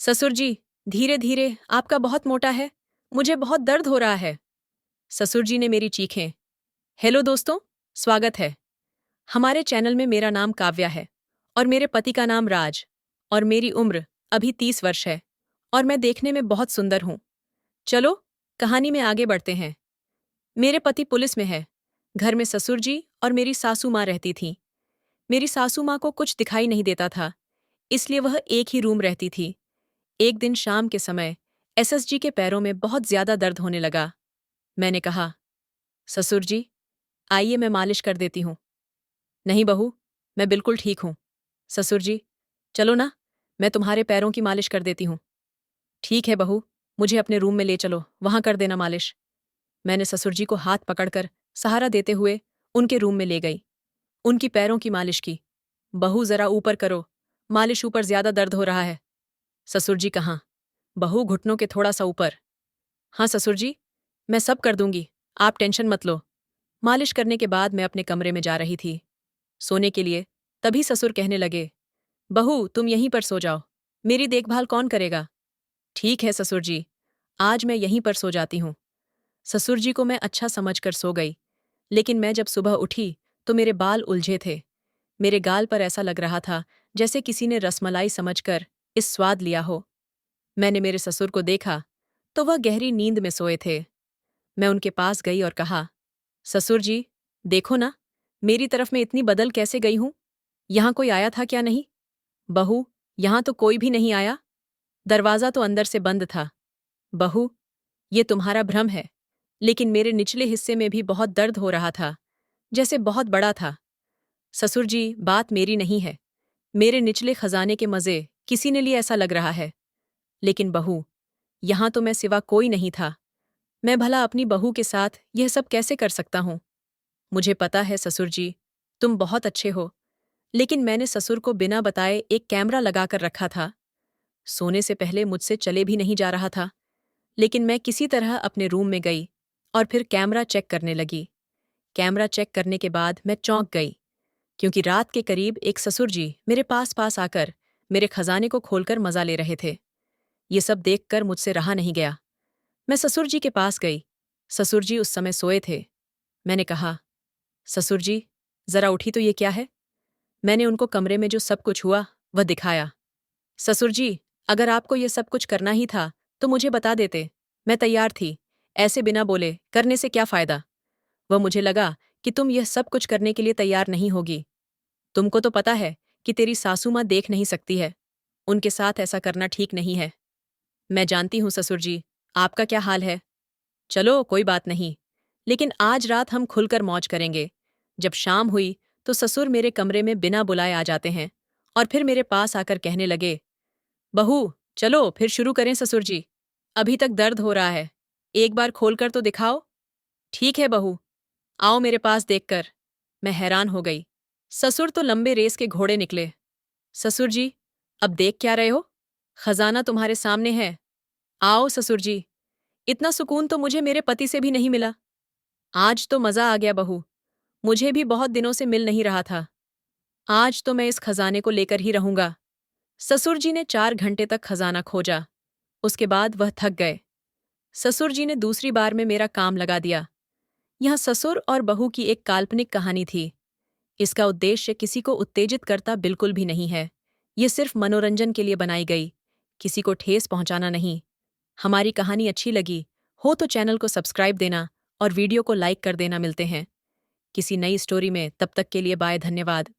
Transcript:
ससुर जी, धीरे धीरे, आपका बहुत मोटा है। मुझे बहुत दर्द हो रहा है। ससुर जी ने मेरी चीखें। हेलो दोस्तों, स्वागत है हमारे चैनल में। मेरा नाम काव्या है और मेरे पति का नाम राज, और मेरी उम्र अभी 30 वर्ष है, और मैं देखने में बहुत सुंदर हूँ। चलो, कहानी में आगे बढ़ते हैं। मेरे पति पुलिस में है। घर में ससुर जी और मेरी सासू माँ रहती थीं। मेरी सासू माँ को कुछ दिखाई नहीं देता था, इसलिए वह एक ही रूम रहती थी। एक दिन शाम के समय एसएसजी के पैरों में बहुत ज्यादा दर्द होने लगा। मैंने कहा, ससुर जी, आइए मैं मालिश कर देती हूँ। नहीं बहू, मैं बिल्कुल ठीक हूँ। ससुर जी, चलो ना, मैं तुम्हारे पैरों की मालिश कर देती हूँ। ठीक है बहू, मुझे अपने रूम में ले चलो, वहां कर देना मालिश। मैंने ससुर जी को हाथ पकड़कर सहारा देते हुए उनके रूम में ले गई। उनकी पैरों की मालिश की। बहू जरा ऊपर करो, मालिश ऊपर ज्यादा दर्द हो रहा है। ससुर जी कहाँ? बहू घुटनों के थोड़ा सा ऊपर। हाँ ससुर जी, मैं सब कर दूंगी, आप टेंशन मत लो। मालिश करने के बाद मैं अपने कमरे में जा रही थी सोने के लिए, तभी ससुर कहने लगे, बहू तुम यहीं पर सो जाओ, मेरी देखभाल कौन करेगा? ठीक है ससुर जी, आज मैं यहीं पर सो जाती हूँ। ससुर जी को मैं अच्छा समझकर सो गई, लेकिन मैं जब सुबह उठी तो मेरे बाल उलझे थे। मेरे गाल पर ऐसा लग रहा था जैसे किसी ने रसमलाई समझकर इस स्वाद लिया हो। मैंने मेरे ससुर को देखा तो वह गहरी नींद में सोए थे। मैं उनके पास गई और कहा, ससुर जी, देखो ना, मेरी तरफ मैं इतनी बदल कैसे गई हूं। यहां कोई आया था क्या? नहीं बहू, यहां तो कोई भी नहीं आया। दरवाजा तो अंदर से बंद था। बहू, ये तुम्हारा भ्रम है, लेकिन मेरे निचले हिस्से में भी बहुत दर्द हो रहा था, जैसे बहुत बड़ा था। ससुर जी, बात मेरी नहीं है, मेरे निचले खजाने के मजे किसी ने लिए ऐसा लग रहा है। लेकिन बहू, यहां तो मैं सिवा कोई नहीं था। मैं भला अपनी बहू के साथ यह सब कैसे कर सकता हूं? मुझे पता है ससुर जी, तुम बहुत अच्छे हो, लेकिन मैंने ससुर को बिना बताए एक कैमरा लगाकर रखा था। सोने से पहले मुझसे चले भी नहीं जा रहा था, लेकिन मैं किसी तरह अपने रूम में गई और फिर कैमरा चेक करने लगी। कैमरा चेक करने के बाद मैं चौंक गई, क्योंकि रात के करीब एक ससुर जी मेरे पास पास आकर मेरे खजाने को खोलकर मजा ले रहे थे। ये सब देखकर मुझसे रहा नहीं गया। मैं ससुर जी के पास गई। ससुर जी उस समय सोए थे। मैंने कहा, ससुर जी, जरा उठी तो ये क्या है? मैंने उनको कमरे में जो सब कुछ हुआ वह दिखाया। ससुर जी, अगर आपको ये सब कुछ करना ही था तो मुझे बता देते, मैं तैयार थी। ऐसे बिना बोले करने से क्या फायदा? वह मुझे लगा कि तुम यह सब कुछ करने के लिए तैयार नहीं होगी। तुमको तो पता है कि तेरी सासू माँ देख नहीं सकती है। उनके साथ ऐसा करना ठीक नहीं है। मैं जानती हूँ ससुर जी, आपका क्या हाल है। चलो कोई बात नहीं, लेकिन आज रात हम खुलकर मौज करेंगे। जब शाम हुई तो ससुर मेरे कमरे में बिना बुलाए आ जाते हैं और फिर मेरे पास आकर कहने लगे, बहू, चलो फिर शुरू करें ससुर जी। अभी तक दर्द हो रहा है, एक बार खोलकर तो दिखाओ। ठीक है बहू, आओ मेरे पास देखकर। मैं हैरान हो गई। ससुर तो लंबे रेस के घोड़े निकले। ससुर जी, अब देख क्या रहे हो? खजाना तुम्हारे सामने है। आओ ससुर जी, इतना सुकून तो मुझे मेरे पति से भी नहीं मिला। आज तो मजा आ गया बहू, मुझे भी बहुत दिनों से मिल नहीं रहा था। आज तो मैं इस खजाने को लेकर ही रहूंगा। ससुर जी ने 4 घंटे तक खजाना खोजा। उसके बाद वह थक गए। ससुर जी ने दूसरी बार में मेरा काम लगा दिया। यहाँ ससुर और बहू की एक काल्पनिक कहानी थी। इसका उद्देश्य किसी को उत्तेजित करता बिल्कुल भी नहीं है। ये सिर्फ मनोरंजन के लिए बनाई गई, किसी को ठेस पहुंचाना नहीं। हमारी कहानी अच्छी लगी हो तो चैनल को सब्सक्राइब देना और वीडियो को लाइक कर देना। मिलते हैं किसी नई स्टोरी में, तब तक के लिए बाय, धन्यवाद।